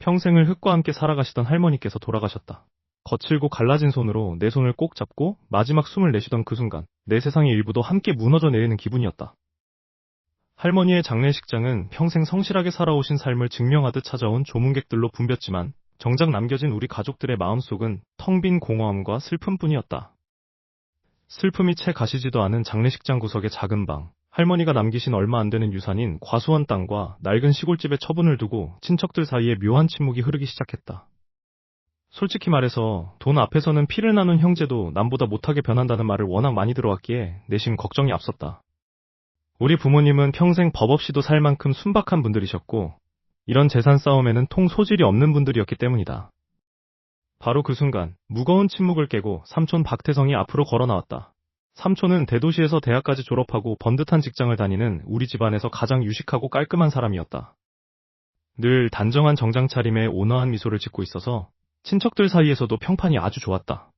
평생을 흙과 함께 살아가시던 할머니께서 돌아가셨다. 거칠고 갈라진 손으로 내 손을 꼭 잡고 마지막 숨을 내쉬던 그 순간 내 세상의 일부도 함께 무너져 내리는 기분이었다. 할머니의 장례식장은 평생 성실하게 살아오신 삶을 증명하듯 찾아온 조문객들로 붐볐지만 정작 남겨진 우리 가족들의 마음속은 텅 빈 공허함과 슬픔뿐이었다. 슬픔이 채 가시지도 않은 장례식장 구석의 작은 방, 할머니가 남기신 얼마 안 되는 유산인 과수원 땅과 낡은 시골집의 처분을 두고 친척들 사이에 묘한 침묵이 흐르기 시작했다. 솔직히 말해서 돈 앞에서는 피를 나눈 형제도 남보다 못하게 변한다는 말을 워낙 많이 들어왔기에 내심 걱정이 앞섰다. 우리 부모님은 평생 법 없이도 살 만큼 순박한 분들이셨고 이런 재산 싸움에는 통 소질이 없는 분들이었기 때문이다. 바로 그 순간 무거운 침묵을 깨고 삼촌 박태성이 앞으로 걸어 나왔다. 삼촌은 대도시에서 대학까지 졸업하고 번듯한 직장을 다니는 우리 집안에서 가장 유식하고 깔끔한 사람이었다. 늘 단정한 정장 차림에 온화한 미소를 짓고 있어서 친척들 사이에서도 평판이 아주 좋았다.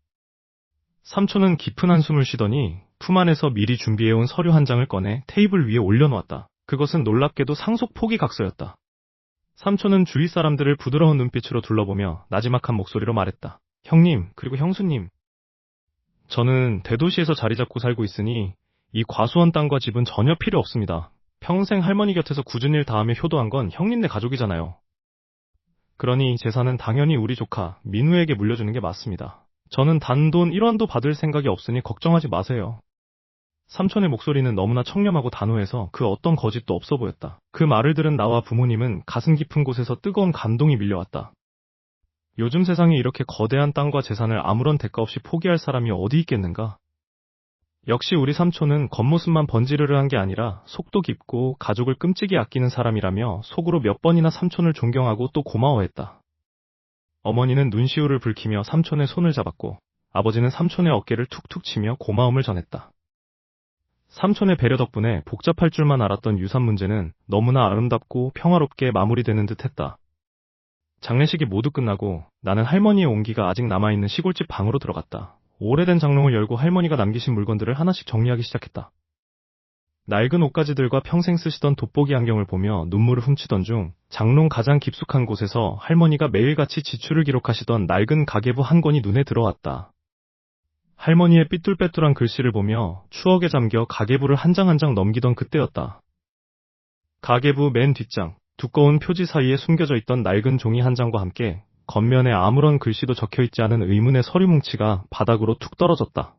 삼촌은 깊은 한숨을 쉬더니 품 안에서 미리 준비해온 서류 한 장을 꺼내 테이블 위에 올려놓았다. 그것은 놀랍게도 상속 포기각서였다. 삼촌은 주위 사람들을 부드러운 눈빛으로 둘러보며 나지막한 목소리로 말했다. 형님, 그리고 형수님. 저는 대도시에서 자리 잡고 살고 있으니 이 과수원 땅과 집은 전혀 필요 없습니다. 평생 할머니 곁에서 굳은 일 다하며 효도한 건 형님네 가족이잖아요. 그러니 재산은 당연히 우리 조카 민우에게 물려주는 게 맞습니다. 저는 단돈 1원도 받을 생각이 없으니 걱정하지 마세요. 삼촌의 목소리는 너무나 청렴하고 단호해서 그 어떤 거짓도 없어 보였다. 그 말을 들은 나와 부모님은 가슴 깊은 곳에서 뜨거운 감동이 밀려왔다. 요즘 세상에 이렇게 거대한 땅과 재산을 아무런 대가 없이 포기할 사람이 어디 있겠는가? 역시 우리 삼촌은 겉모습만 번지르르한 게 아니라 속도 깊고 가족을 끔찍이 아끼는 사람이라며 속으로 몇 번이나 삼촌을 존경하고 또 고마워했다. 어머니는 눈시울을 붉히며 삼촌의 손을 잡았고 아버지는 삼촌의 어깨를 툭툭 치며 고마움을 전했다. 삼촌의 배려 덕분에 복잡할 줄만 알았던 유산 문제는 너무나 아름답고 평화롭게 마무리되는 듯 했다. 장례식이 모두 끝나고 나는 할머니의 온기가 아직 남아있는 시골집 방으로 들어갔다. 오래된 장롱을 열고 할머니가 남기신 물건들을 하나씩 정리하기 시작했다. 낡은 옷가지들과 평생 쓰시던 돋보기 안경을 보며 눈물을 훔치던 중 장롱 가장 깊숙한 곳에서 할머니가 매일같이 지출을 기록하시던 낡은 가계부 한 권이 눈에 들어왔다. 할머니의 삐뚤빼뚤한 글씨를 보며 추억에 잠겨 가계부를 한 장 한 장 넘기던 그때였다. 가계부 맨 뒷장, 두꺼운 표지 사이에 숨겨져 있던 낡은 종이 한 장과 함께 겉면에 아무런 글씨도 적혀있지 않은 의문의 서류 뭉치가 바닥으로 툭 떨어졌다.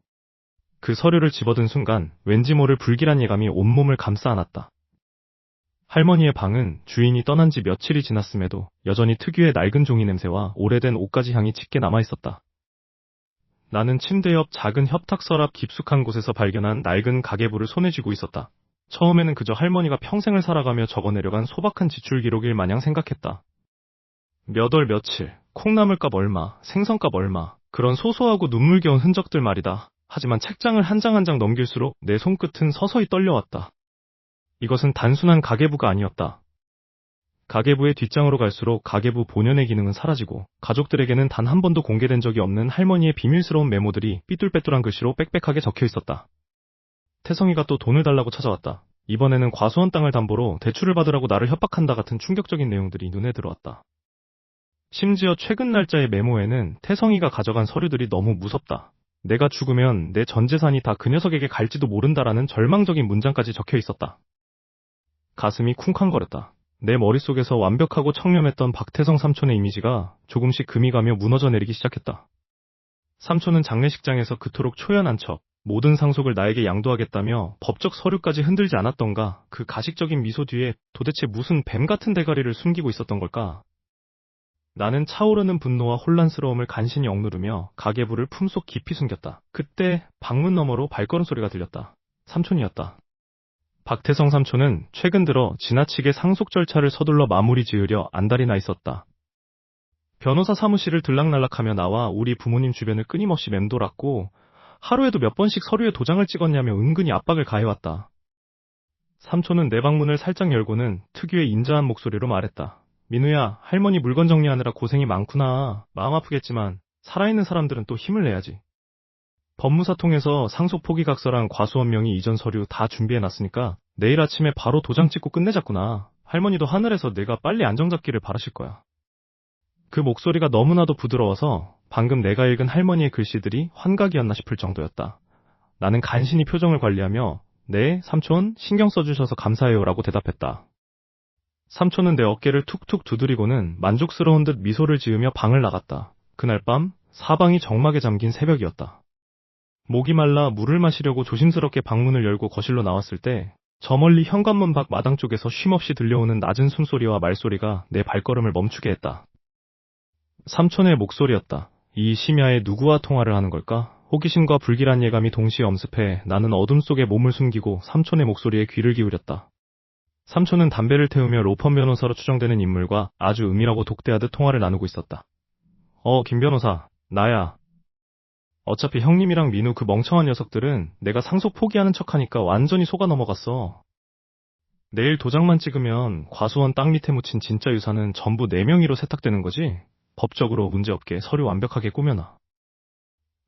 그 서류를 집어든 순간 왠지 모를 불길한 예감이 온몸을 감싸 안았다. 할머니의 방은 주인이 떠난 지 며칠이 지났음에도 여전히 특유의 낡은 종이 냄새와 오래된 옷가지 향이 짙게 남아있었다. 나는 침대 옆 작은 협탁서랍 깊숙한 곳에서 발견한 낡은 가계부를 손에 쥐고 있었다. 처음에는 그저 할머니가 평생을 살아가며 적어내려간 소박한 지출 기록일 마냥 생각했다. 몇 월 며칠, 콩나물값 얼마, 생선값 얼마, 그런 소소하고 눈물겨운 흔적들 말이다. 하지만 책장을 한 장 한 장 넘길수록 내 손끝은 서서히 떨려왔다. 이것은 단순한 가계부가 아니었다. 가계부의 뒷장으로 갈수록 가계부 본연의 기능은 사라지고 가족들에게는 단 한 번도 공개된 적이 없는 할머니의 비밀스러운 메모들이 삐뚤빼뚤한 글씨로 빽빽하게 적혀 있었다. 태성이가 또 돈을 달라고 찾아왔다. 이번에는 과수원 땅을 담보로 대출을 받으라고 나를 협박한다 같은 충격적인 내용들이 눈에 들어왔다. 심지어 최근 날짜의 메모에는 태성이가 가져간 서류들이 너무 무섭다. 내가 죽으면 내 전 재산이 다 그 녀석에게 갈지도 모른다라는 절망적인 문장까지 적혀 있었다. 가슴이 쿵쾅거렸다. 내 머릿속에서 완벽하고 청렴했던 박태성 삼촌의 이미지가 조금씩 금이 가며 무너져 내리기 시작했다. 삼촌은 장례식장에서 그토록 초연한 척 모든 상속을 나에게 양도하겠다며 법적 서류까지 흔들지 않았던가. 그 가식적인 미소 뒤에 도대체 무슨 뱀 같은 대가리를 숨기고 있었던 걸까? 나는 차오르는 분노와 혼란스러움을 간신히 억누르며 가계부를 품속 깊이 숨겼다. 그때 방문 너머로 발걸음 소리가 들렸다. 삼촌이었다. 박태성 삼촌은 최근 들어 지나치게 상속 절차를 서둘러 마무리 지으려 안달이 나 있었다. 변호사 사무실을 들락날락하며 나와 우리 부모님 주변을 끊임없이 맴돌았고 하루에도 몇 번씩 서류에 도장을 찍었냐며 은근히 압박을 가해왔다. 삼촌은 내 방문을 살짝 열고는 특유의 인자한 목소리로 말했다. 민우야, 할머니 물건 정리하느라 고생이 많구나. 마음 아프겠지만 살아있는 사람들은 또 힘을 내야지. 법무사 통해서 상속 포기각서랑 과수원 명의 이전 서류 다 준비해놨으니까 내일 아침에 바로 도장 찍고 끝내자꾸나. 할머니도 하늘에서 내가 빨리 안정 잡기를 바라실 거야. 그 목소리가 너무나도 부드러워서 방금 내가 읽은 할머니의 글씨들이 환각이었나 싶을 정도였다. 나는 간신히 표정을 관리하며 네, 삼촌, 신경 써주셔서 감사해요라고 대답했다. 삼촌은 내 어깨를 툭툭 두드리고는 만족스러운 듯 미소를 지으며 방을 나갔다. 그날 밤 사방이 적막에 잠긴 새벽이었다. 목이 말라 물을 마시려고 조심스럽게 방문을 열고 거실로 나왔을 때 저 멀리 현관문 밖 마당 쪽에서 쉼없이 들려오는 낮은 숨소리와 말소리가 내 발걸음을 멈추게 했다. 삼촌의 목소리였다. 이 심야에 누구와 통화를 하는 걸까? 호기심과 불길한 예감이 동시에 엄습해 나는 어둠 속에 몸을 숨기고 삼촌의 목소리에 귀를 기울였다. 삼촌은 담배를 태우며 로펌 변호사로 추정되는 인물과 아주 은밀하고 독대하듯 통화를 나누고 있었다. 김 변호사, 나야. 어차피 형님이랑 민우 그 멍청한 녀석들은 내가 상속 포기하는 척하니까 완전히 속아 넘어갔어. 내일 도장만 찍으면 과수원 땅 밑에 묻힌 진짜 유산은 전부 내 명의로 세탁되는 거지? 법적으로 문제없게 서류 완벽하게 꾸며놔.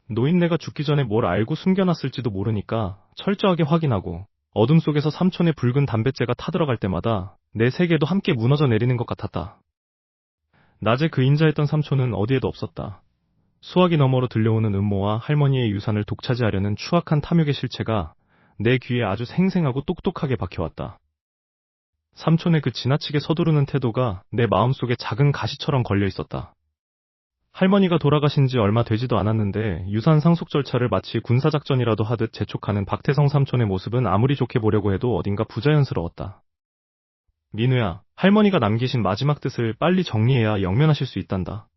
노인네가 죽기 전에 뭘 알고 숨겨놨을지도 모르니까 철저하게 확인하고 어둠 속에서 삼촌의 붉은 담뱃재가 타들어갈 때마다 내 세계도 함께 무너져 내리는 것 같았다. 낮에 그 인자했던 삼촌은 어디에도 없었다. 수화기 너머로 들려오는 음모와 할머니의 유산을 독차지하려는 추악한 탐욕의 실체가 내 귀에 아주 생생하고 똑똑하게 박혀왔다. 삼촌의 그 지나치게 서두르는 태도가 내 마음속에 작은 가시처럼 걸려 있었다. 할머니가 돌아가신 지 얼마 되지도 않았는데 유산 상속 절차를 마치 군사작전이라도 하듯 재촉하는 박태성 삼촌의 모습은 아무리 좋게 보려고 해도 어딘가 부자연스러웠다. 민우야, 할머니가 남기신 마지막 뜻을 빨리 정리해야 영면하실 수 있단다.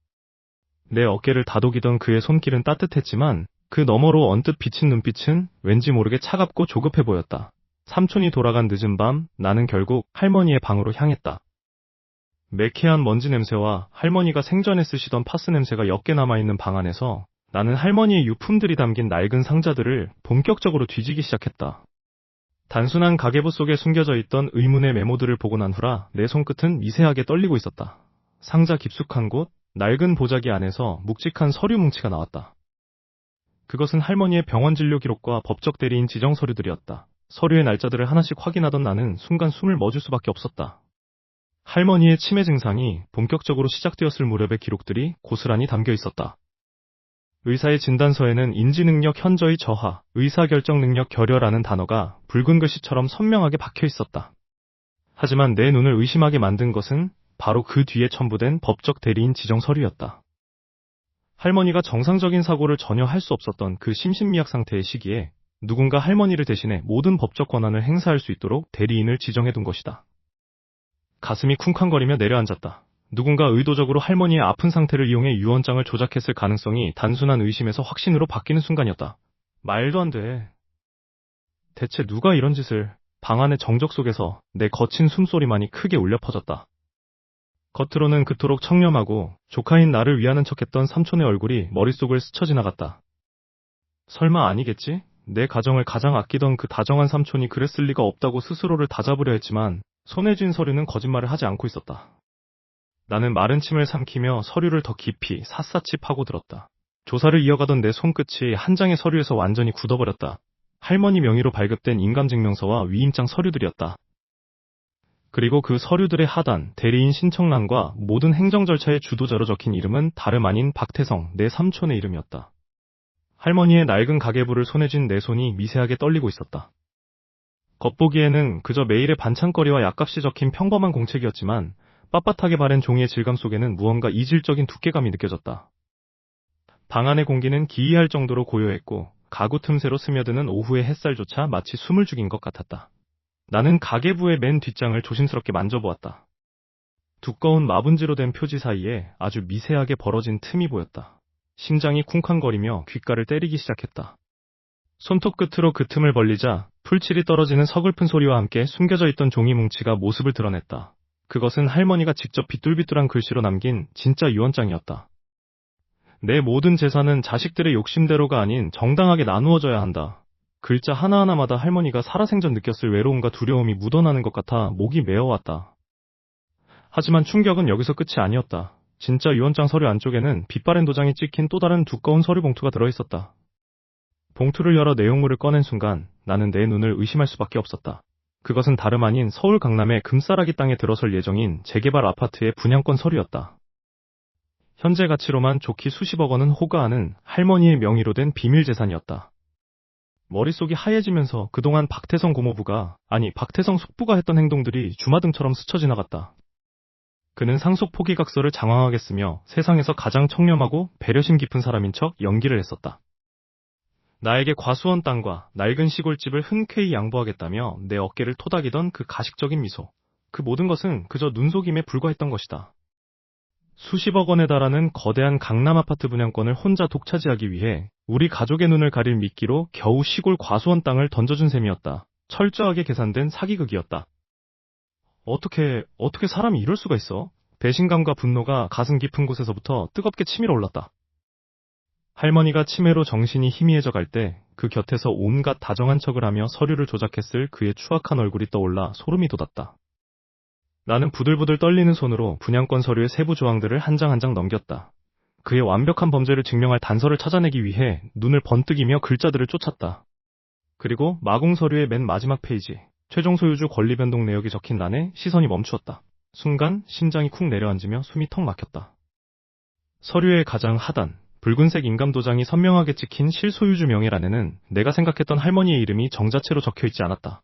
내 어깨를 다독이던 그의 손길은 따뜻했지만 그 너머로 언뜻 비친 눈빛은 왠지 모르게 차갑고 조급해 보였다. 삼촌이 돌아간 늦은 밤 나는 결국 할머니의 방으로 향했다. 매캐한 먼지 냄새와 할머니가 생전에 쓰시던 파스 냄새가 옅게 남아있는 방 안에서 나는 할머니의 유품들이 담긴 낡은 상자들을 본격적으로 뒤지기 시작했다. 단순한 가계부 속에 숨겨져 있던 의문의 메모들을 보고 난 후라 내 손끝은 미세하게 떨리고 있었다. 상자 깊숙한 곳, 낡은 보자기 안에서 묵직한 서류 뭉치가 나왔다. 그것은 할머니의 병원 진료 기록과 법적 대리인 지정 서류들이었다. 서류의 날짜들을 하나씩 확인하던 나는 순간 숨을 멎을 수밖에 없었다. 할머니의 치매 증상이 본격적으로 시작되었을 무렵의 기록들이 고스란히 담겨 있었다. 의사의 진단서에는 인지능력 현저히 저하, 의사결정 능력 결여라는 단어가 붉은 글씨처럼 선명하게 박혀 있었다. 하지만 내 눈을 의심하게 만든 것은 바로 그 뒤에 첨부된 법적 대리인 지정 서류였다. 할머니가 정상적인 사고를 전혀 할 수 없었던 그 심신미약 상태의 시기에 누군가 할머니를 대신해 모든 법적 권한을 행사할 수 있도록 대리인을 지정해둔 것이다. 가슴이 쿵쾅거리며 내려앉았다. 누군가 의도적으로 할머니의 아픈 상태를 이용해 유언장을 조작했을 가능성이 단순한 의심에서 확신으로 바뀌는 순간이었다. 말도 안 돼. 대체 누가 이런 짓을... 방 안의 정적 속에서 내 거친 숨소리만이 크게 울려 퍼졌다. 겉으로는 그토록 청렴하고 조카인 나를 위하는 척했던 삼촌의 얼굴이 머릿속을 스쳐 지나갔다. 설마 아니겠지? 내 가정을 가장 아끼던 그 다정한 삼촌이 그랬을 리가 없다고 스스로를 다잡으려 했지만 손에 쥔 서류는 거짓말을 하지 않고 있었다. 나는 마른 침을 삼키며 서류를 더 깊이 샅샅이 파고들었다. 조사를 이어가던 내 손끝이 한 장의 서류에서 완전히 굳어버렸다. 할머니 명의로 발급된 인감증명서와 위임장 서류들이었다. 그리고 그 서류들의 하단, 대리인 신청란과 모든 행정 절차의 주도자로 적힌 이름은 다름 아닌 박태성, 내 삼촌의 이름이었다. 할머니의 낡은 가계부를 손에 쥔 내 손이 미세하게 떨리고 있었다. 겉보기에는 그저 매일의 반찬거리와 약값이 적힌 평범한 공책이었지만 빳빳하게 바랜 종이의 질감 속에는 무언가 이질적인 두께감이 느껴졌다. 방 안의 공기는 기이할 정도로 고요했고 가구 틈새로 스며드는 오후의 햇살조차 마치 숨을 죽인 것 같았다. 나는 가계부의 맨 뒷장을 조심스럽게 만져보았다. 두꺼운 마분지로 된 표지 사이에 아주 미세하게 벌어진 틈이 보였다. 심장이 쿵쾅거리며 귓가를 때리기 시작했다. 손톱 끝으로 그 틈을 벌리자 풀칠이 떨어지는 서글픈 소리와 함께 숨겨져 있던 종이 뭉치가 모습을 드러냈다. 그것은 할머니가 직접 비뚤비뚤한 글씨로 남긴 진짜 유언장이었다. 내 모든 재산은 자식들의 욕심대로가 아닌 정당하게 나누어져야 한다. 글자 하나하나마다 할머니가 살아생전 느꼈을 외로움과 두려움이 묻어나는 것 같아 목이 메어왔다. 하지만 충격은 여기서 끝이 아니었다. 진짜 유언장 서류 안쪽에는 빛바랜 도장이 찍힌 또 다른 두꺼운 서류 봉투가 들어있었다. 봉투를 열어 내용물을 꺼낸 순간 나는 내 눈을 의심할 수밖에 없었다. 그것은 다름 아닌 서울 강남의 금싸라기 땅에 들어설 예정인 재개발 아파트의 분양권 서류였다. 현재 가치로만 좋기 수십억 원은 호가하는 할머니의 명의로 된 비밀 재산이었다. 머릿속이 하얘지면서 그동안 박태성 고모부가, 아니 박태성 숙부가 했던 행동들이 주마등처럼 스쳐 지나갔다. 그는 상속 포기각서를 장황하게 쓰며 세상에서 가장 청렴하고 배려심 깊은 사람인 척 연기를 했었다. 나에게 과수원 땅과 낡은 시골집을 흔쾌히 양보하겠다며 내 어깨를 토닥이던 그 가식적인 미소. 그 모든 것은 그저 눈속임에 불과했던 것이다. 수십억 원에 달하는 거대한 강남 아파트 분양권을 혼자 독차지하기 위해 우리 가족의 눈을 가릴 미끼로 겨우 시골 과수원 땅을 던져준 셈이었다. 철저하게 계산된 사기극이었다. 어떻게 사람이 이럴 수가 있어? 배신감과 분노가 가슴 깊은 곳에서부터 뜨겁게 치밀어 올랐다. 할머니가 치매로 정신이 희미해져 갈 때 그 곁에서 온갖 다정한 척을 하며 서류를 조작했을 그의 추악한 얼굴이 떠올라 소름이 돋았다. 나는 부들부들 떨리는 손으로 분양권 서류의 세부 조항들을 한 장 한 장 넘겼다. 그의 완벽한 범죄를 증명할 단서를 찾아내기 위해 눈을 번뜩이며 글자들을 쫓았다. 그리고 마공 서류의 맨 마지막 페이지, 최종 소유주 권리 변동 내역이 적힌 란에 시선이 멈추었다. 순간 심장이 쿵 내려앉으며 숨이 턱 막혔다. 서류의 가장 하단, 붉은색 인감도장이 선명하게 찍힌 실소유주 명의란에는 내가 생각했던 할머니의 이름이 정자체로 적혀있지 않았다.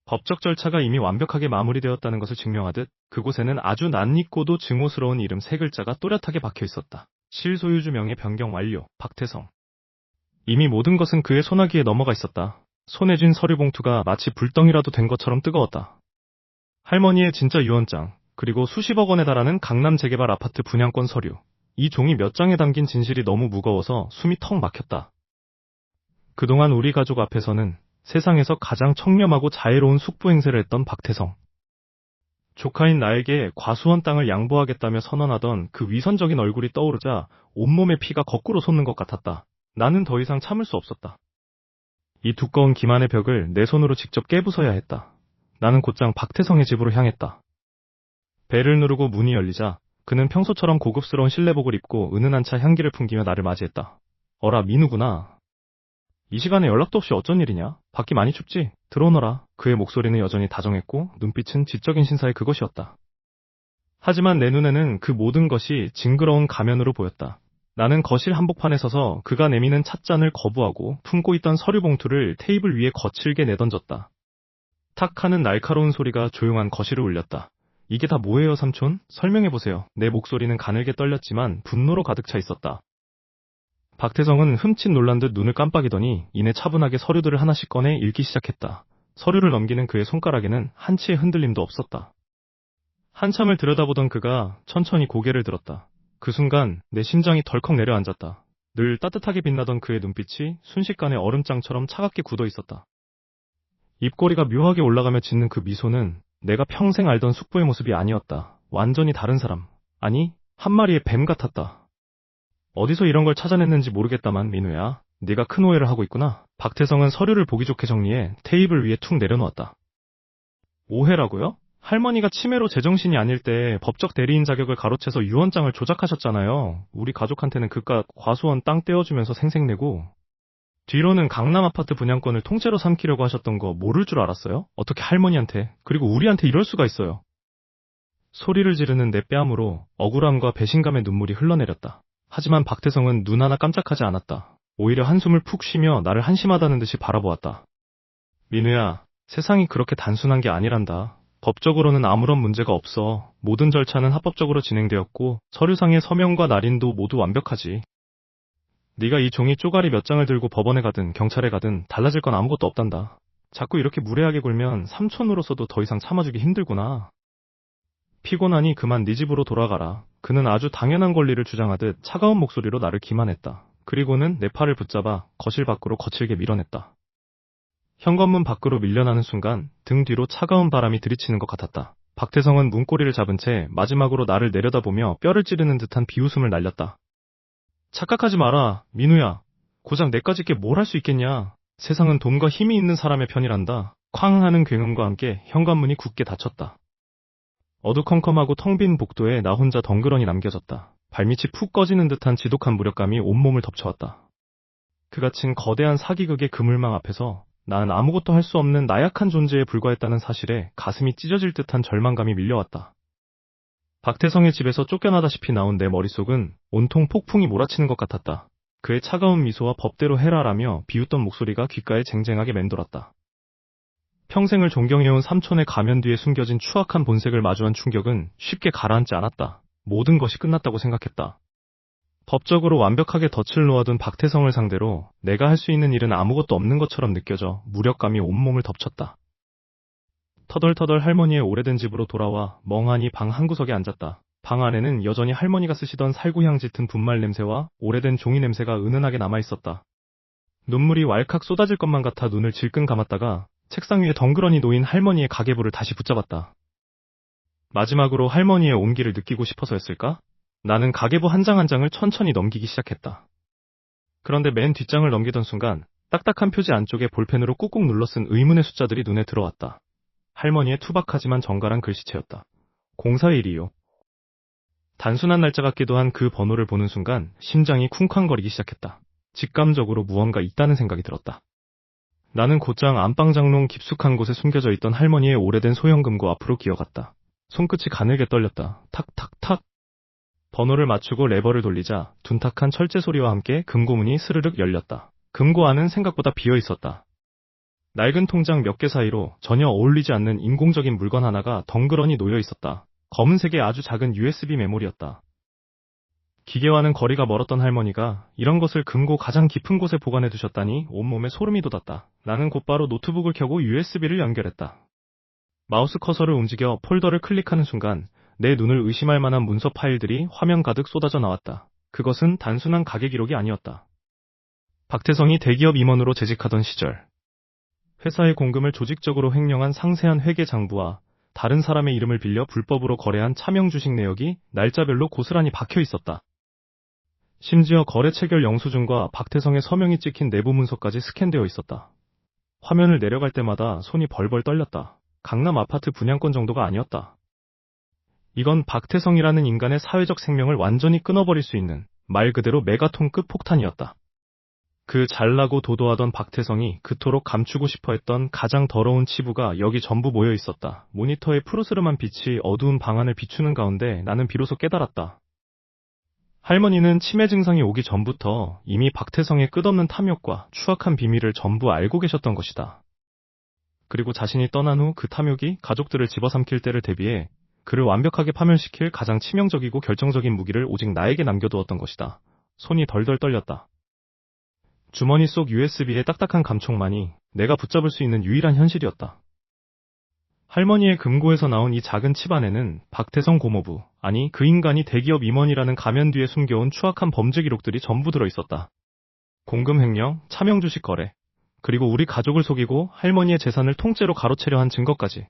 법적 절차가 이미 완벽하게 마무리되었다는 것을 증명하듯 그곳에는 아주 낯익고도 증오스러운 이름 3글자가 또렷하게 박혀있었다. 실소유주 명의 변경 완료, 박태성. 이미 모든 것은 그의 소나기에 넘어가 있었다. 손에 쥔 서류 봉투가 마치 불덩이라도 된 것처럼 뜨거웠다. 할머니의 진짜 유언장, 그리고 수십억 원에 달하는 강남 재개발 아파트 분양권 서류. 이 종이 몇 장에 담긴 진실이 너무 무거워서 숨이 턱 막혔다. 그동안 우리 가족 앞에서는 세상에서 가장 청렴하고 자애로운 숙부 행세를 했던 박태성. 조카인 나에게 과수원 땅을 양보하겠다며 선언하던 그 위선적인 얼굴이 떠오르자 온몸의 피가 거꾸로 솟는 것 같았다. 나는 더 이상 참을 수 없었다. 이 두꺼운 기만의 벽을 내 손으로 직접 깨부숴야 했다. 나는 곧장 박태성의 집으로 향했다. 벨을 누르고 문이 열리자 그는 평소처럼 고급스러운 실내복을 입고 은은한 차 향기를 풍기며 나를 맞이했다. 어라, 민우구나. 이 시간에 연락도 없이 어쩐 일이냐? 밖이 많이 춥지? 들어오너라. 그의 목소리는 여전히 다정했고 눈빛은 지적인 신사의 그것이었다. 하지만 내 눈에는 그 모든 것이 징그러운 가면으로 보였다. 나는 거실 한복판에 서서 그가 내미는 찻잔을 거부하고 품고 있던 서류 봉투를 테이블 위에 거칠게 내던졌다. 탁 하는 날카로운 소리가 조용한 거실을 울렸다. 이게 다 뭐예요, 삼촌? 설명해보세요. 내 목소리는 가늘게 떨렸지만 분노로 가득 차 있었다. 박태성은 흠칫 놀란 듯 눈을 깜빡이더니 이내 차분하게 서류들을 하나씩 꺼내 읽기 시작했다. 서류를 넘기는 그의 손가락에는 한치의 흔들림도 없었다. 한참을 들여다보던 그가 천천히 고개를 들었다. 그 순간 내 심장이 덜컥 내려앉았다. 늘 따뜻하게 빛나던 그의 눈빛이 순식간에 얼음장처럼 차갑게 굳어 있었다. 입꼬리가 묘하게 올라가며 짓는 그 미소는 내가 평생 알던 숙부의 모습이 아니었다. 완전히 다른 사람. 아니, 한 마리의 뱀 같았다. 어디서 이런 걸 찾아냈는지 모르겠다만 민우야, 네가 큰 오해를 하고 있구나. 박태성은 서류를 보기 좋게 정리해 테이블 위에 툭 내려놓았다. 오해라고요? 할머니가 치매로 제정신이 아닐 때 법적 대리인 자격을 가로채서 유언장을 조작하셨잖아요. 우리 가족한테는 그깟 과수원 땅 떼어주면서 생색내고 뒤로는 강남 아파트 분양권을 통째로 삼키려고 하셨던 거 모를 줄 알았어요? 어떻게 할머니한테, 그리고 우리한테 이럴 수가 있어요. 소리를 지르는 내 뺨으로 억울함과 배신감의 눈물이 흘러내렸다. 하지만 박태성은 눈 하나 깜짝하지 않았다. 오히려 한숨을 푹 쉬며 나를 한심하다는 듯이 바라보았다. 민우야, 세상이 그렇게 단순한 게 아니란다. 법적으로는 아무런 문제가 없어. 모든 절차는 합법적으로 진행되었고 서류상의 서명과 날인도 모두 완벽하지. 네가 이 종이 쪼가리 몇 장을 들고 법원에 가든 경찰에 가든 달라질 건 아무것도 없단다. 자꾸 이렇게 무례하게 굴면 삼촌으로서도 더 이상 참아주기 힘들구나. 피곤하니 그만 네 집으로 돌아가라. 그는 아주 당연한 권리를 주장하듯 차가운 목소리로 나를 기만했다. 그리고는 내 팔을 붙잡아 거실 밖으로 거칠게 밀어냈다. 현관문 밖으로 밀려나는 순간 등 뒤로 차가운 바람이 들이치는 것 같았다. 박태성은 문고리를 잡은 채 마지막으로 나를 내려다보며 뼈를 찌르는 듯한 비웃음을 날렸다. 착각하지 마라, 민우야. 고작 내까짓 게 뭘 할 수 있겠냐. 세상은 돈과 힘이 있는 사람의 편이란다. 쾅 하는 굉음과 함께 현관문이 굳게 닫혔다. 어두컴컴하고 텅 빈 복도에 나 혼자 덩그러니 남겨졌다. 발밑이 푹 꺼지는 듯한 지독한 무력감이 온몸을 덮쳐왔다. 그가 친 거대한 사기극의 그물망 앞에서 나는 아무것도 할 수 없는 나약한 존재에 불과했다는 사실에 가슴이 찢어질 듯한 절망감이 밀려왔다. 박태성의 집에서 쫓겨나다시피 나온 내 머릿속은 온통 폭풍이 몰아치는 것 같았다. 그의 차가운 미소와 법대로 해라라며 비웃던 목소리가 귓가에 쟁쟁하게 맴돌았다. 평생을 존경해온 삼촌의 가면 뒤에 숨겨진 추악한 본색을 마주한 충격은 쉽게 가라앉지 않았다. 모든 것이 끝났다고 생각했다. 법적으로 완벽하게 덫을 놓아둔 박태성을 상대로 내가 할 수 있는 일은 아무것도 없는 것처럼 느껴져 무력감이 온몸을 덮쳤다. 터덜터덜 할머니의 오래된 집으로 돌아와 멍하니 방 한구석에 앉았다. 방 안에는 여전히 할머니가 쓰시던 살구향 짙은 분말 냄새와 오래된 종이 냄새가 은은하게 남아있었다. 눈물이 왈칵 쏟아질 것만 같아 눈을 질끈 감았다가 책상 위에 덩그러니 놓인 할머니의 가계부를 다시 붙잡았다. 마지막으로 할머니의 온기를 느끼고 싶어서였을까? 나는 가계부 한 장 한 장을 천천히 넘기기 시작했다. 그런데 맨 뒷장을 넘기던 순간 딱딱한 표지 안쪽에 볼펜으로 꾹꾹 눌러 쓴 의문의 숫자들이 눈에 들어왔다. 할머니의 투박하지만 정갈한 글씨체였다. 0412요. 단순한 날짜 같기도 한 그 번호를 보는 순간 심장이 쿵쾅거리기 시작했다. 직감적으로 무언가 있다는 생각이 들었다. 나는 곧장 안방장롱 깊숙한 곳에 숨겨져 있던 할머니의 오래된 소형금고 앞으로 기어갔다. 손끝이 가늘게 떨렸다. 탁탁탁. 번호를 맞추고 레버를 돌리자 둔탁한 철제 소리와 함께 금고문이 스르륵 열렸다. 금고 안은 생각보다 비어 있었다. 낡은 통장 몇 개 사이로 전혀 어울리지 않는 인공적인 물건 하나가 덩그러니 놓여 있었다. 검은색의 아주 작은 USB 메모리였다. 기계와는 거리가 멀었던 할머니가 이런 것을 금고 가장 깊은 곳에 보관해 두셨다니 온몸에 소름이 돋았다. 나는 곧바로 노트북을 켜고 USB를 연결했다. 마우스 커서를 움직여 폴더를 클릭하는 순간 내 눈을 의심할 만한 문서 파일들이 화면 가득 쏟아져 나왔다. 그것은 단순한 가계 기록이 아니었다. 박태성이 대기업 임원으로 재직하던 시절 회사의 공금을 조직적으로 횡령한 상세한 회계 장부와 다른 사람의 이름을 빌려 불법으로 거래한 차명 주식 내역이 날짜별로 고스란히 박혀 있었다. 심지어 거래 체결 영수증과 박태성의 서명이 찍힌 내부 문서까지 스캔되어 있었다. 화면을 내려갈 때마다 손이 벌벌 떨렸다. 강남 아파트 분양권 정도가 아니었다. 이건 박태성이라는 인간의 사회적 생명을 완전히 끊어버릴 수 있는 말 그대로 메가톤급 폭탄이었다. 그 잘나고 도도하던 박태성이 그토록 감추고 싶어 했던 가장 더러운 치부가 여기 전부 모여 있었다. 모니터의 푸르스름한 빛이 어두운 방 안을 비추는 가운데 나는 비로소 깨달았다. 할머니는 치매 증상이 오기 전부터 이미 박태성의 끝없는 탐욕과 추악한 비밀을 전부 알고 계셨던 것이다. 그리고 자신이 떠난 후 그 탐욕이 가족들을 집어삼킬 때를 대비해 그를 완벽하게 파멸시킬 가장 치명적이고 결정적인 무기를 오직 나에게 남겨두었던 것이다. 손이 덜덜 떨렸다. 주머니 속 USB의 딱딱한 감촉만이 내가 붙잡을 수 있는 유일한 현실이었다. 할머니의 금고에서 나온 이 작은 칩 안에는 박태성 고모부, 아니 그 인간이 대기업 임원이라는 가면 뒤에 숨겨온 추악한 범죄 기록들이 전부 들어있었다. 공금 횡령, 차명 주식 거래, 그리고 우리 가족을 속이고 할머니의 재산을 통째로 가로채려 한 증거까지.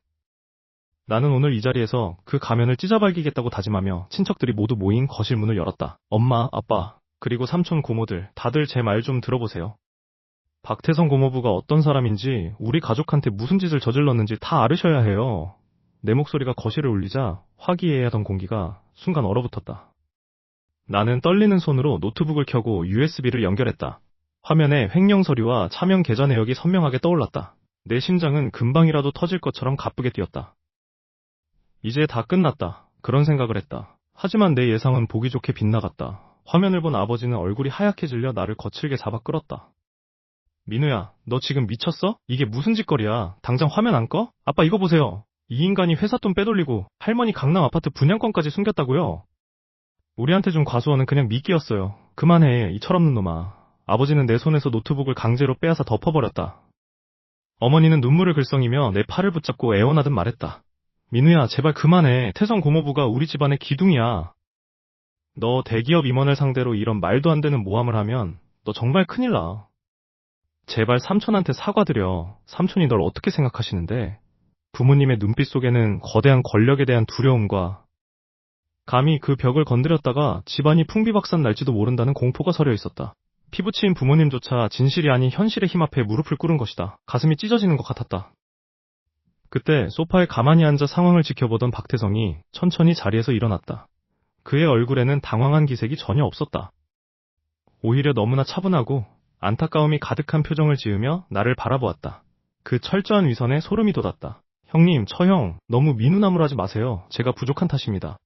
나는 오늘 이 자리에서 그 가면을 찢어발기겠다고 다짐하며 친척들이 모두 모인 거실 문을 열었다. 엄마, 아빠, 그리고 삼촌 고모들, 다들 제 말 좀 들어보세요. 박태성 고모부가 어떤 사람인지 우리 가족한테 무슨 짓을 저질렀는지 다 알으셔야 해요. 내 목소리가 거실을 울리자 화기애애하던 공기가 순간 얼어붙었다. 나는 떨리는 손으로 노트북을 켜고 USB를 연결했다. 화면에 횡령 서류와 차명 계좌 내역이 선명하게 떠올랐다. 내 심장은 금방이라도 터질 것처럼 가쁘게 뛰었다. 이제 다 끝났다. 그런 생각을 했다. 하지만 내 예상은 보기 좋게 빗나갔다. 화면을 본 아버지는 얼굴이 하얗게 질려 나를 거칠게 잡아 끌었다. 민우야, 너 지금 미쳤어? 이게 무슨 짓거리야? 당장 화면 안 꺼? 아빠 이거 보세요. 이 인간이 회사 돈 빼돌리고 할머니 강남 아파트 분양권까지 숨겼다고요? 우리한테 준 과수원은 그냥 미끼였어요. 그만해, 이 철없는 놈아. 아버지는 내 손에서 노트북을 강제로 빼앗아 덮어버렸다. 어머니는 눈물을 글썽이며 내 팔을 붙잡고 애원하듯 말했다. 민우야, 제발 그만해. 태성 고모부가 우리 집안의 기둥이야. 너 대기업 임원을 상대로 이런 말도 안 되는 모함을 하면 너 정말 큰일 나. 제발 삼촌한테 사과드려. 삼촌이 널 어떻게 생각하시는데? 부모님의 눈빛 속에는 거대한 권력에 대한 두려움과 감히 그 벽을 건드렸다가 집안이 풍비박산 날지도 모른다는 공포가 서려 있었다. 피부치인 부모님조차 진실이 아닌 현실에 힘 앞에 무릎을 꿇은 것이다. 가슴이 찢어지는 것 같았다. 그때 소파에 가만히 앉아 상황을 지켜보던 박태성이 천천히 자리에서 일어났다. 그의 얼굴에는 당황한 기색이 전혀 없었다. 오히려 너무나 차분하고 안타까움이 가득한 표정을 지으며 나를 바라보았다. 그 철저한 위선에 소름이 돋았다. 형님, 처형, 너무 미누나무라지 마세요. 제가 부족한 탓입니다.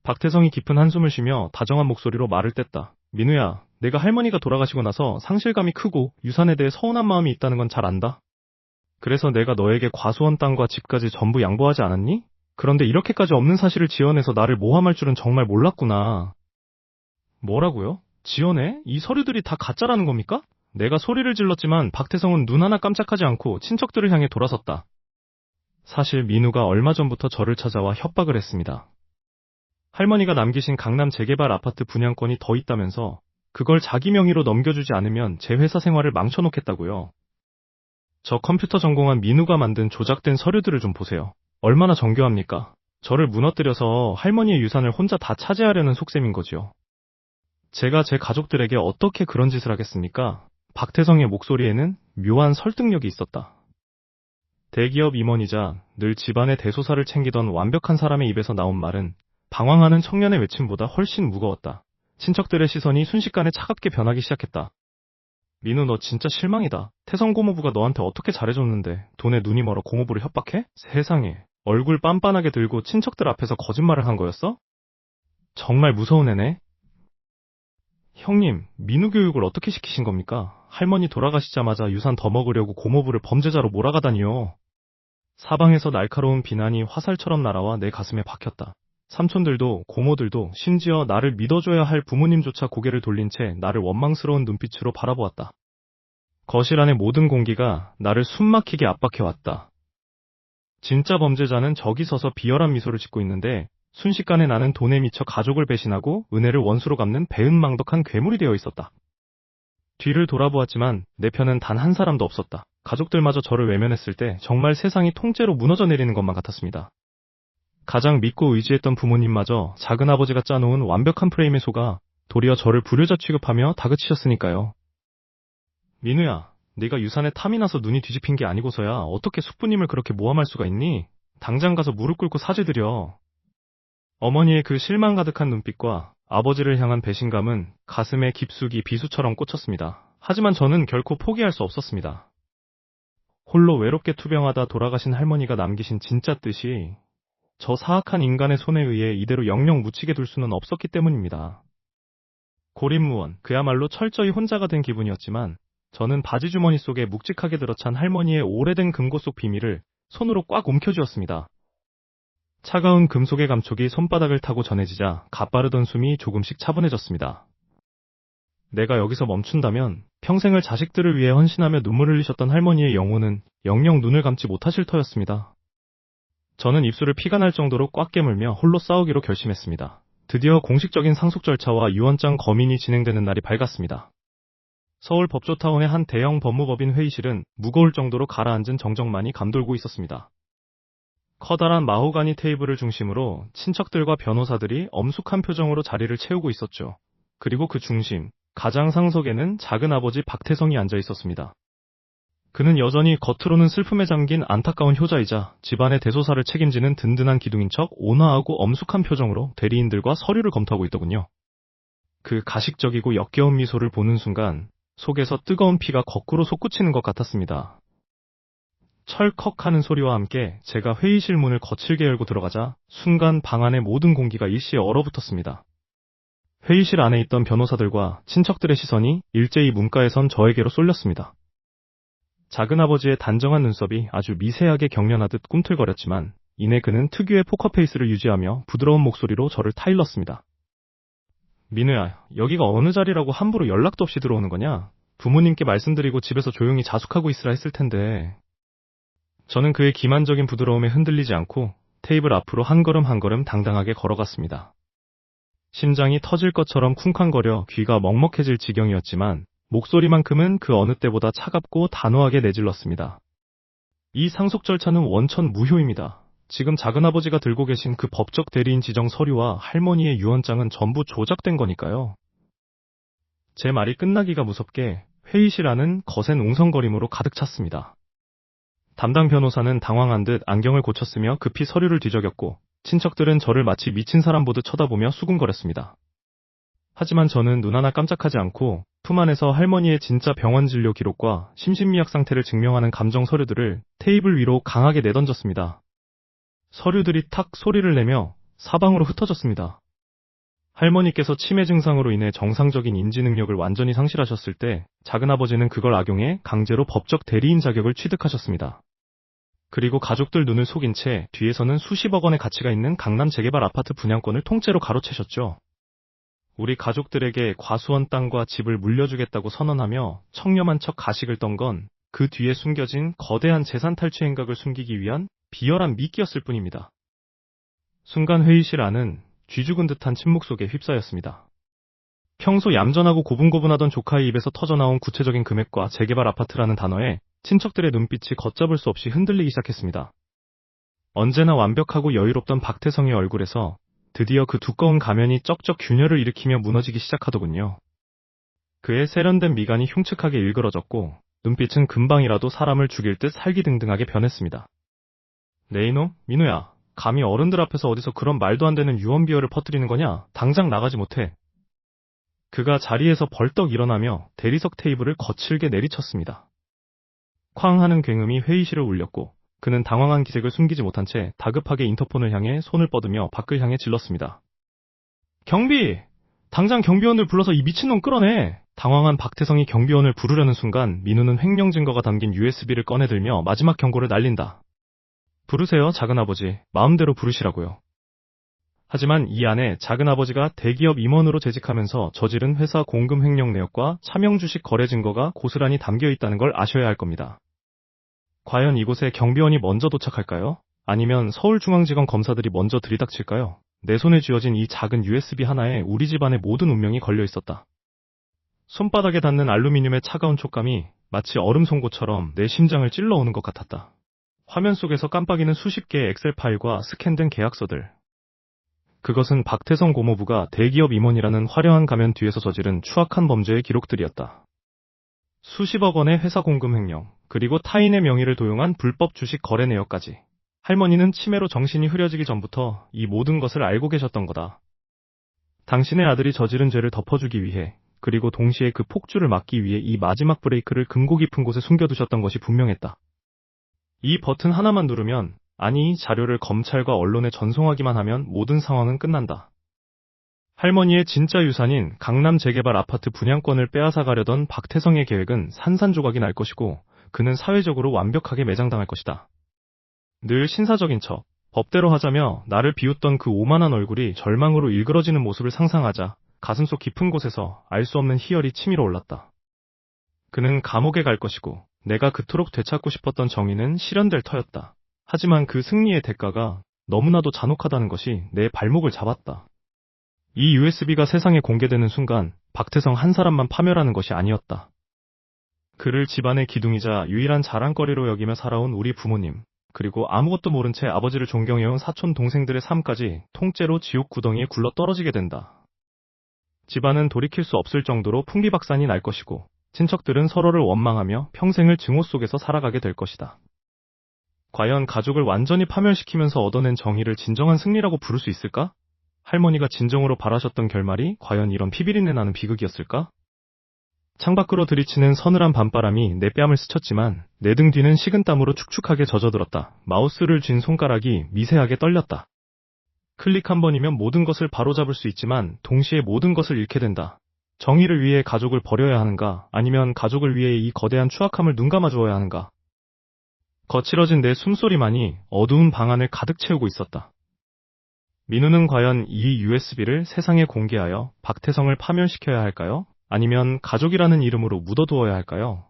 박태성이 깊은 한숨을 쉬며 다정한 목소리로 말을 뗐다. 민우야, 내가 할머니가 돌아가시고 나서 상실감이 크고 유산에 대해 서운한 마음이 있다는 건 잘 안다. 그래서 내가 너에게 과수원 땅과 집까지 전부 양보하지 않았니? 그런데 이렇게까지 없는 사실을 지어내서 나를 모함할 줄은 정말 몰랐구나. 뭐라고요? 지어내? 이 서류들이 다 가짜라는 겁니까? 내가 소리를 질렀지만 박태성은 눈 하나 깜짝하지 않고 친척들을 향해 돌아섰다. 사실 민우가 얼마 전부터 저를 찾아와 협박을 했습니다. 할머니가 남기신 강남 재개발 아파트 분양권이 더 있다면서 그걸 자기 명의로 넘겨주지 않으면 제 회사 생활을 망쳐놓겠다고요. 저 컴퓨터 전공한 민우가 만든 조작된 서류들을 좀 보세요. 얼마나 정교합니까? 저를 무너뜨려서 할머니의 유산을 혼자 다 차지하려는 속셈인 거지요. 제가 제 가족들에게 어떻게 그런 짓을 하겠습니까? 박태성의 목소리에는 묘한 설득력이 있었다. 대기업 임원이자 늘 집안의 대소사를 챙기던 완벽한 사람의 입에서 나온 말은 방황하는 청년의 외침보다 훨씬 무거웠다. 친척들의 시선이 순식간에 차갑게 변하기 시작했다. 민우, 너 진짜 실망이다. 태성 고모부가 너한테 어떻게 잘해줬는데 돈에 눈이 멀어 고모부를 협박해? 세상에, 얼굴 빤빤하게 들고 친척들 앞에서 거짓말을 한 거였어? 정말 무서운 애네. 형님, 민우 교육을 어떻게 시키신 겁니까? 할머니 돌아가시자마자 유산 더 먹으려고 고모부를 범죄자로 몰아가다니요. 사방에서 날카로운 비난이 화살처럼 날아와 내 가슴에 박혔다. 삼촌들도 고모들도 심지어 나를 믿어줘야 할 부모님조차 고개를 돌린 채 나를 원망스러운 눈빛으로 바라보았다. 거실 안의 모든 공기가 나를 숨막히게 압박해왔다. 진짜 범죄자는 저기 서서 비열한 미소를 짓고 있는데 순식간에 나는 돈에 미쳐 가족을 배신하고 은혜를 원수로 갚는 배은망덕한 괴물이 되어 있었다. 뒤를 돌아보았지만 내 편은 단 한 사람도 없었다. 가족들마저 저를 외면했을 때 정말 세상이 통째로 무너져 내리는 것만 같았습니다. 가장 믿고 의지했던 부모님마저 작은아버지가 짜놓은 완벽한 프레임에 속아 도리어 저를 불효자 취급하며 다그치셨으니까요. 민우야, 네가 유산에 탐이 나서 눈이 뒤집힌 게 아니고서야 어떻게 숙부님을 그렇게 모함할 수가 있니? 당장 가서 무릎 꿇고 사죄드려. 어머니의 그 실망 가득한 눈빛과 아버지를 향한 배신감은 가슴에 깊숙이 비수처럼 꽂혔습니다. 하지만 저는 결코 포기할 수 없었습니다. 홀로 외롭게 투병하다 돌아가신 할머니가 남기신 진짜 뜻이 저 사악한 인간의 손에 의해 이대로 영영 묻히게 둘 수는 없었기 때문입니다. 고립무원, 그야말로 철저히 혼자가 된 기분이었지만 저는 바지 주머니 속에 묵직하게 들어찬 할머니의 오래된 금고 속 비밀을 손으로 꽉 움켜쥐었습니다. 차가운 금속의 감촉이 손바닥을 타고 전해지자 가빠르던 숨이 조금씩 차분해졌습니다. 내가 여기서 멈춘다면 평생을 자식들을 위해 헌신하며 눈물을 흘리셨던 할머니의 영혼은 영영 눈을 감지 못하실 터였습니다. 저는 입술을 피가 날 정도로 꽉 깨물며 홀로 싸우기로 결심했습니다. 드디어 공식적인 상속 절차와 유언장 검인이 진행되는 날이 밝았습니다. 서울 법조타운의 한 대형 법무법인 회의실은 무거울 정도로 가라앉은 정적만이 감돌고 있었습니다. 커다란 마호가니 테이블을 중심으로 친척들과 변호사들이 엄숙한 표정으로 자리를 채우고 있었죠. 그리고 그 중심, 가장 상석에는 작은아버지 박태성이 앉아 있었습니다. 그는 여전히 겉으로는 슬픔에 잠긴 안타까운 효자이자 집안의 대소사를 책임지는 든든한 기둥인 척 온화하고 엄숙한 표정으로 대리인들과 서류를 검토하고 있더군요. 그 가식적이고 역겨운 미소를 보는 순간 속에서 뜨거운 피가 거꾸로 솟구치는 것 같았습니다. 철컥하는 소리와 함께 제가 회의실 문을 거칠게 열고 들어가자 순간 방 안의 모든 공기가 일시에 얼어붙었습니다. 회의실 안에 있던 변호사들과 친척들의 시선이 일제히 문가에선 저에게로 쏠렸습니다. 작은아버지의 단정한 눈썹이 아주 미세하게 경련하듯 꿈틀거렸지만 이내 그는 특유의 포커페이스를 유지하며 부드러운 목소리로 저를 타일렀습니다. 민우야, 여기가 어느 자리라고 함부로 연락도 없이 들어오는 거냐? 부모님께 말씀드리고 집에서 조용히 자숙하고 있으라 했을 텐데. 저는 그의 기만적인 부드러움에 흔들리지 않고 테이블 앞으로 한 걸음 한 걸음 당당하게 걸어갔습니다. 심장이 터질 것처럼 쿵쾅거려 귀가 먹먹해질 지경이었지만 목소리만큼은 그 어느 때보다 차갑고 단호하게 내질렀습니다. 이 상속 절차는 원천 무효입니다. 지금 작은아버지가 들고 계신 그 법적 대리인 지정 서류와 할머니의 유언장은 전부 조작된 거니까요. 제 말이 끝나기가 무섭게 회의실 안은 거센 웅성거림으로 가득 찼습니다. 담당 변호사는 당황한 듯 안경을 고쳤으며 급히 서류를 뒤적였고 친척들은 저를 마치 미친 사람 보듯 쳐다보며 수군거렸습니다. 하지만 저는 눈 하나 깜짝하지 않고 품 안에서 할머니의 진짜 병원 진료 기록과 심신미약 상태를 증명하는 감정 서류들을 테이블 위로 강하게 내던졌습니다. 서류들이 탁 소리를 내며 사방으로 흩어졌습니다. 할머니께서 치매 증상으로 인해 정상적인 인지 능력을 완전히 상실하셨을 때 작은아버지는 그걸 악용해 강제로 법적 대리인 자격을 취득하셨습니다. 그리고 가족들 눈을 속인 채 뒤에서는 수십억 원의 가치가 있는 강남 재개발 아파트 분양권을 통째로 가로채셨죠. 우리 가족들에게 과수원 땅과 집을 물려주겠다고 선언하며 청렴한 척 가식을 떤 건 그 뒤에 숨겨진 거대한 재산 탈취 행각을 숨기기 위한 비열한 미끼였을 뿐입니다. 순간 회의실 안은 쥐죽은 듯한 침묵 속에 휩싸였습니다. 평소 얌전하고 고분고분하던 조카의 입에서 터져나온 구체적인 금액과 재개발 아파트라는 단어에 친척들의 눈빛이 걷잡을 수 없이 흔들리기 시작했습니다. 언제나 완벽하고 여유롭던 박태성의 얼굴에서 드디어 그 두꺼운 가면이 쩍쩍 균열을 일으키며 무너지기 시작하더군요. 그의 세련된 미간이 흉측하게 일그러졌고 눈빛은 금방이라도 사람을 죽일 듯 살기등등하게 변했습니다. 네 이놈, 민우야. 감히 어른들 앞에서 어디서 그런 말도 안 되는 유언비어를 퍼뜨리는 거냐? 당장 나가지 못해. 그가 자리에서 벌떡 일어나며 대리석 테이블을 거칠게 내리쳤습니다. 쾅 하는 굉음이 회의실을 울렸고 그는 당황한 기색을 숨기지 못한 채 다급하게 인터폰을 향해 손을 뻗으며 밖을 향해 질렀습니다. 경비! 당장 경비원을 불러서 이 미친놈 끌어내! 당황한 박태성이 경비원을 부르려는 순간 민우는 횡령 증거가 담긴 USB를 꺼내들며 마지막 경고를 날린다. 부르세요, 작은아버지. 마음대로 부르시라고요. 하지만 이 안에 작은아버지가 대기업 임원으로 재직하면서 저지른 회사 공금 횡령 내역과 차명 주식 거래 증거가 고스란히 담겨 있다는 걸 아셔야 할 겁니다. 과연 이곳에 경비원이 먼저 도착할까요? 아니면 서울중앙지검 검사들이 먼저 들이닥칠까요? 내 손에 쥐어진 이 작은 USB 하나에 우리 집안의 모든 운명이 걸려 있었다. 손바닥에 닿는 알루미늄의 차가운 촉감이 마치 얼음 송곳처럼 내 심장을 찔러오는 것 같았다. 화면 속에서 깜빡이는 수십 개의 엑셀 파일과 스캔된 계약서들. 그것은 박태성 고모부가 대기업 임원이라는 화려한 가면 뒤에서 저지른 추악한 범죄의 기록들이었다. 수십억 원의 회사 공금 횡령, 그리고 타인의 명의를 도용한 불법 주식 거래 내역까지. 할머니는 치매로 정신이 흐려지기 전부터 이 모든 것을 알고 계셨던 거다. 당신의 아들이 저지른 죄를 덮어주기 위해, 그리고 동시에 그 폭주를 막기 위해 이 마지막 브레이크를 금고 깊은 곳에 숨겨두셨던 것이 분명했다. 이 버튼 하나만 누르면, 아니 이 자료를 검찰과 언론에 전송하기만 하면 모든 상황은 끝난다. 할머니의 진짜 유산인 강남 재개발 아파트 분양권을 빼앗아가려던 박태성의 계획은 산산조각이 날 것이고 그는 사회적으로 완벽하게 매장당할 것이다. 늘 신사적인 척, 법대로 하자며 나를 비웃던 그 오만한 얼굴이 절망으로 일그러지는 모습을 상상하자 가슴속 깊은 곳에서 알 수 없는 희열이 치밀어 올랐다. 그는 감옥에 갈 것이고 내가 그토록 되찾고 싶었던 정의는 실현될 터였다. 하지만 그 승리의 대가가 너무나도 잔혹하다는 것이 내 발목을 잡았다. 이 USB가 세상에 공개되는 순간 박태성 한 사람만 파멸하는 것이 아니었다. 그를 집안의 기둥이자 유일한 자랑거리로 여기며 살아온 우리 부모님, 그리고 아무것도 모른 채 아버지를 존경해온 사촌 동생들의 삶까지 통째로 지옥 구덩이에 굴러 떨어지게 된다. 집안은 돌이킬 수 없을 정도로 풍비박산이 날 것이고 친척들은 서로를 원망하며 평생을 증오 속에서 살아가게 될 것이다. 과연 가족을 완전히 파멸시키면서 얻어낸 정의를 진정한 승리라고 부를 수 있을까? 할머니가 진정으로 바라셨던 결말이 과연 이런 피비린내 나는 비극이었을까? 창밖으로 들이치는 서늘한 밤바람이 내 뺨을 스쳤지만 내 등 뒤는 식은땀으로 축축하게 젖어들었다. 마우스를 쥔 손가락이 미세하게 떨렸다. 클릭 한 번이면 모든 것을 바로잡을 수 있지만 동시에 모든 것을 잃게 된다. 정의를 위해 가족을 버려야 하는가, 아니면 가족을 위해 이 거대한 추악함을 눈감아 주어야 하는가. 거칠어진 내 숨소리만이 어두운 방 안을 가득 채우고 있었다. 민우는 과연 이 USB를 세상에 공개하여 박태성을 파멸시켜야 할까요? 아니면 가족이라는 이름으로 묻어두어야 할까요?